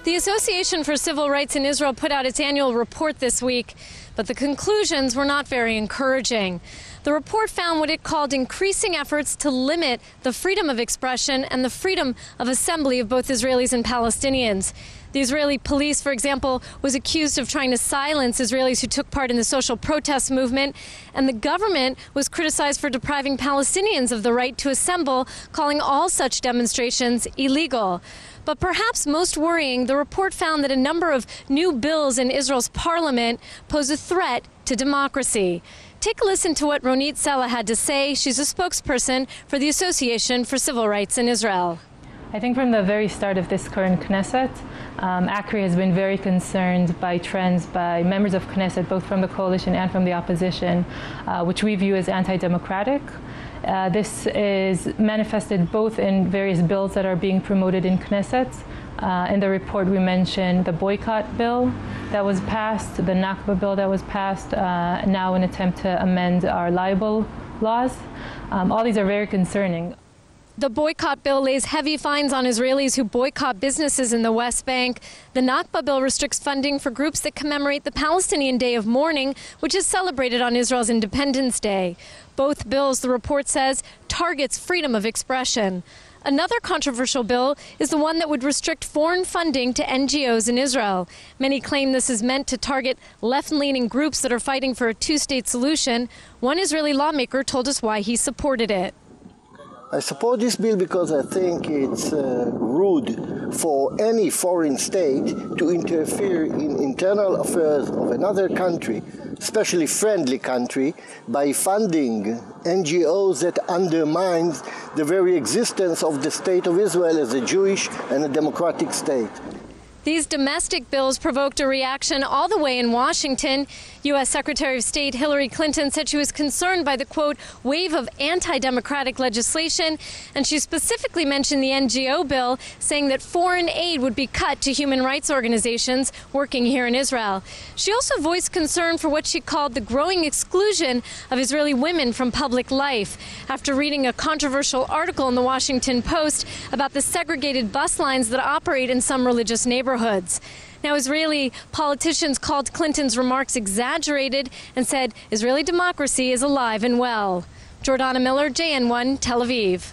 The Association for Civil Rights in Israel put out its annual report this week, but the conclusions were not very encouraging. The report found what it called increasing efforts to limit the freedom of expression and the freedom of assembly of both Israelis and Palestinians. The Israeli police, for example, was accused of trying to silence Israelis who took part in the social protest movement, and the government was criticized for depriving Palestinians of the right to assemble, calling all such demonstrations illegal. But perhaps most worrying, the report found that a number of new bills in Israel's parliament pose a threat to democracy. Take a listen to what Ronit Sela had to say. She's a spokesperson for the Association for Civil Rights in Israel. I think from the very start of this current Knesset, ACRI has been very concerned by trends by members of Knesset, both from the coalition and from the opposition, which we view as anti-democratic. This is manifested both in various bills that are being promoted in Knesset. In the report, we mentioned the boycott bill that was passed, the Nakba bill that was passed, now an attempt to amend our libel laws. All these are very concerning. The boycott bill lays heavy fines on Israelis who boycott businesses in the West Bank. The Nakba bill restricts funding for groups that commemorate the Palestinian Day of Mourning, which is celebrated on Israel's Independence Day. Both bills, the report says, targets freedom of expression. Another controversial bill is the one that would restrict foreign funding to NGOs in Israel. Many claim this is meant to target left-leaning groups that are fighting for a two-state solution. One Israeli lawmaker told us why he supported it. I support this bill because I think it's rude for any foreign state to interfere in internal affairs of another country, especially friendly country, by funding NGOs that undermines the very existence of the state of Israel as a Jewish and a democratic state. These domestic bills provoked a reaction all the way in Washington. U.S. Secretary of State Hillary Clinton said she was concerned by the, quote, wave of anti-democratic legislation, and she specifically mentioned the NGO bill, saying that foreign aid would be cut to human rights organizations working here in Israel. She also voiced concern for what she called the growing exclusion of Israeli women from public life after reading a controversial article in the Washington Post about the segregated bus lines that operate in some religious neighborhoods. Now, Israeli politicians called Clinton's remarks exaggerated and said Israeli democracy is alive and well. Jordana Miller, JN1, Tel Aviv.